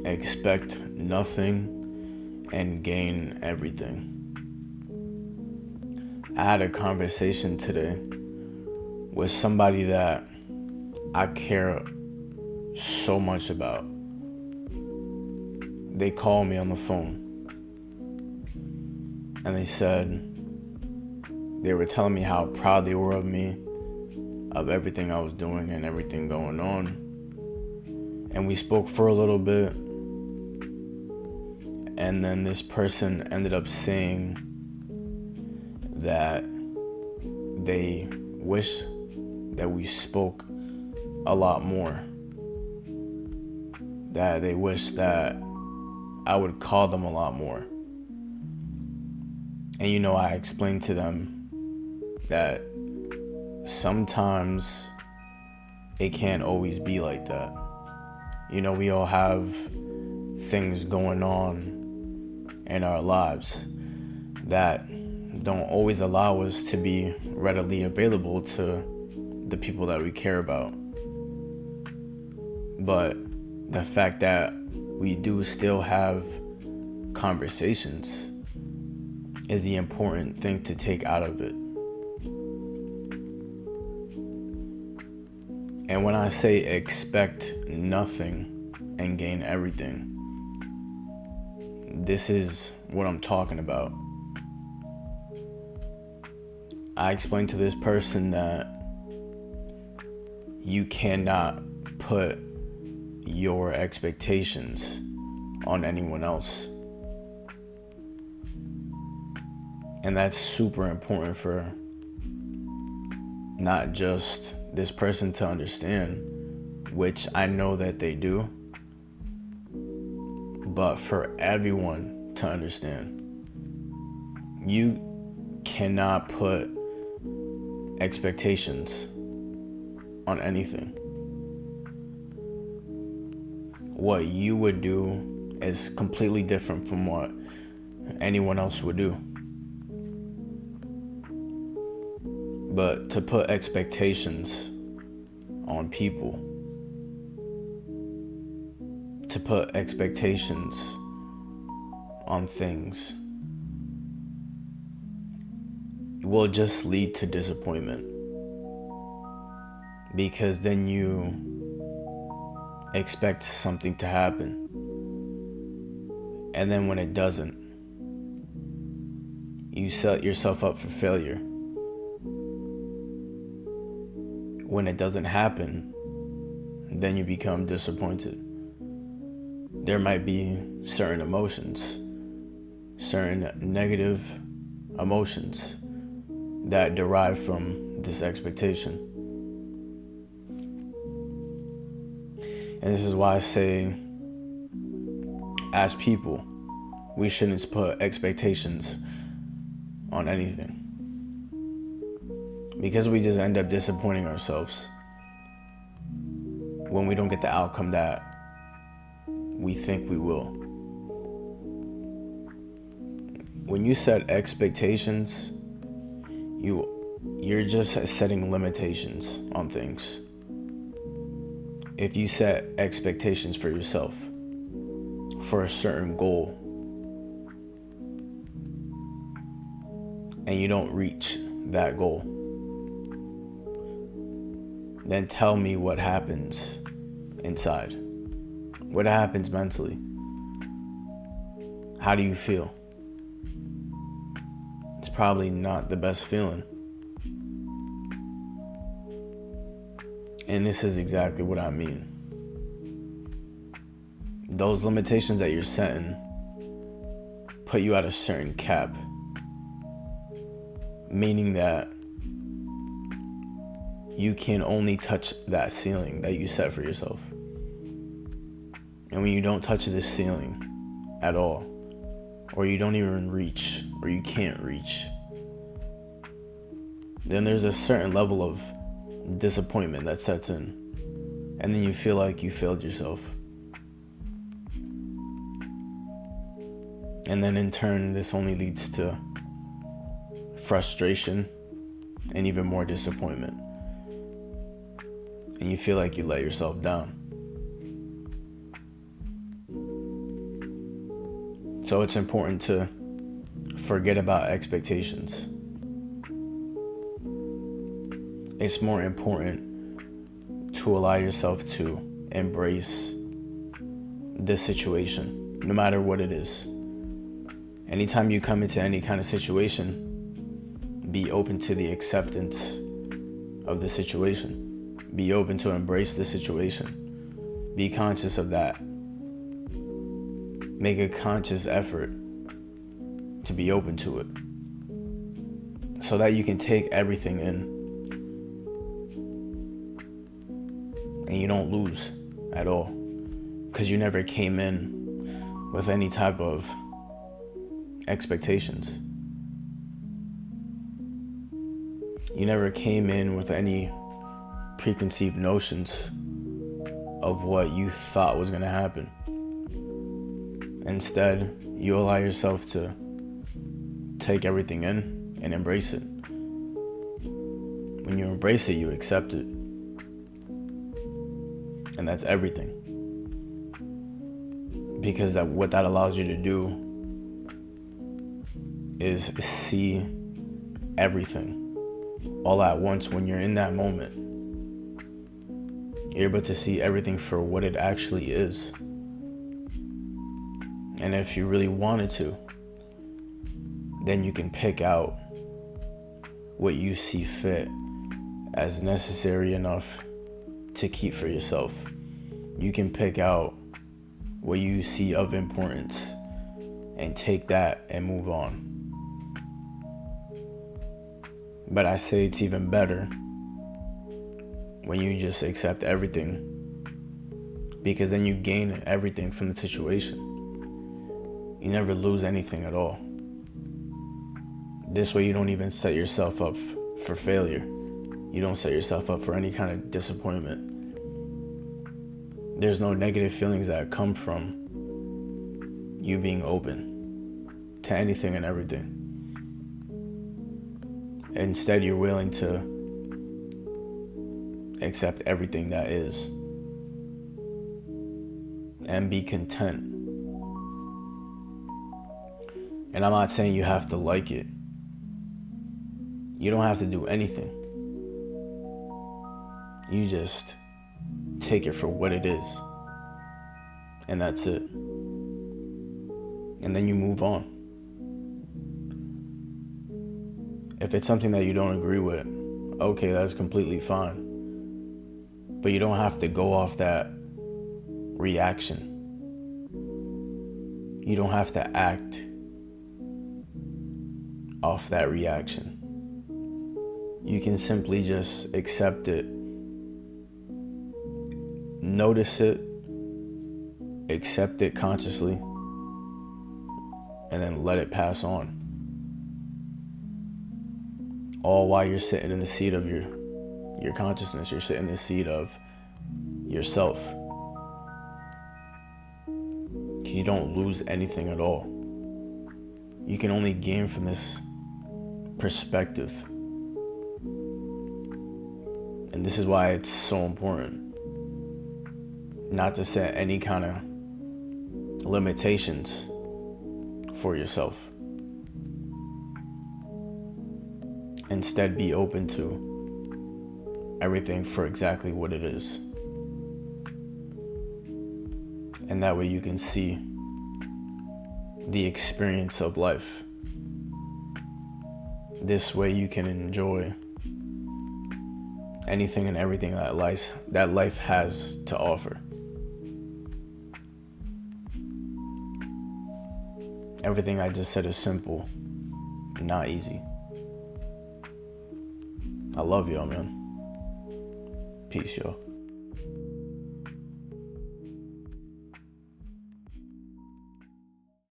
expect nothing and gain everything. I had a conversation today with somebody that I care so much about. They called me on the phone and they said they were telling me how proud they were of me, of everything I was doing and everything going on. And we spoke for a little bit, and then this person ended up saying that they wish that we spoke a lot more, that they wish that I would call them a lot more. And I explained to them that sometimes it can't always be like that. We all have things going on in our lives that don't always allow us to be readily available to the people that we care about. But the fact that we do still have conversations is the important thing to take out of it. And when I say expect nothing and gain everything, this is what I'm talking about. I explained to this person that you cannot put your expectations on anyone else. And that's super important for not just this person to understand, which I know that they do, but for everyone to understand. You cannot put expectations on anything. What you would do is completely different from what anyone else would do. But to put expectations on people, to put expectations on things, will just lead to disappointment. Because then you expect something to happen, and then when it doesn't, you set yourself up for failure. When it doesn't happen, then you become disappointed. There might be certain emotions, certain negative emotions that derive from this expectation. And this is why I say, as people, we shouldn't put expectations on anything. Because we just end up disappointing ourselves when we don't get the outcome that we think we will. When you set expectations, you're just setting limitations on things. If you set expectations for yourself for a certain goal and you don't reach that goal, then tell me what happens inside. What happens mentally? How do you feel? It's probably not the best feeling. And this is exactly what I mean. Those limitations that you're setting put you at a certain cap, meaning that you can only touch that ceiling that you set for yourself. And when you don't touch this ceiling at all, or you don't even reach, or you can't reach, then there's a certain level of disappointment that sets in, and then you feel like you failed yourself. And then in turn, this only leads to frustration and even more disappointment. And you feel like you let yourself down. So it's important to forget about expectations. It's more important to allow yourself to embrace this situation, no matter what it is. Anytime you come into any kind of situation, be open to the acceptance of the situation. Be open to embrace the situation. Be conscious of that. Make a conscious effort to be open to it, so that you can take everything in and you don't lose at all, because you never came in with any type of expectations. You never came in with any preconceived notions of what you thought was going to happen. Instead, you allow yourself to take everything in and embrace it. When you embrace it, you accept it. And that's everything. Because what that allows you to do is see everything all at once. When you're in that moment, you're able to see everything for what it actually is. And if you really wanted to, then you can pick out what you see fit as necessary enough to keep for yourself. You can pick out what you see of importance and take that and move on. But I say it's even better when you just accept everything, because then you gain everything from the situation. You never lose anything at all. This way you don't even set yourself up for failure. You don't set yourself up for any kind of disappointment. There's no negative feelings that come from you being open to anything and everything. Instead, you're willing to accept everything that is and be content. And I'm not saying you have to like it. You don't have to do anything. You just take it for what it is. And that's it. And then you move on. If it's something that you don't agree with, okay, that's completely fine. But you don't have to go off that reaction. You don't have to act off that reaction. You can simply just accept it, notice it, accept it consciously, and then let it pass on. All while you're sitting in the seat of your consciousness. You're sitting in the seat of yourself. You don't lose anything at all. You can only gain from this perspective. And this is why it's so important not to set any kind of limitations for yourself. Instead, be open to everything for exactly what it is. And that way you can see the experience of life. This way you can enjoy anything and everything that life has to offer. Everything I just said is simple, not easy. I love y'all, man. Peace, y'all.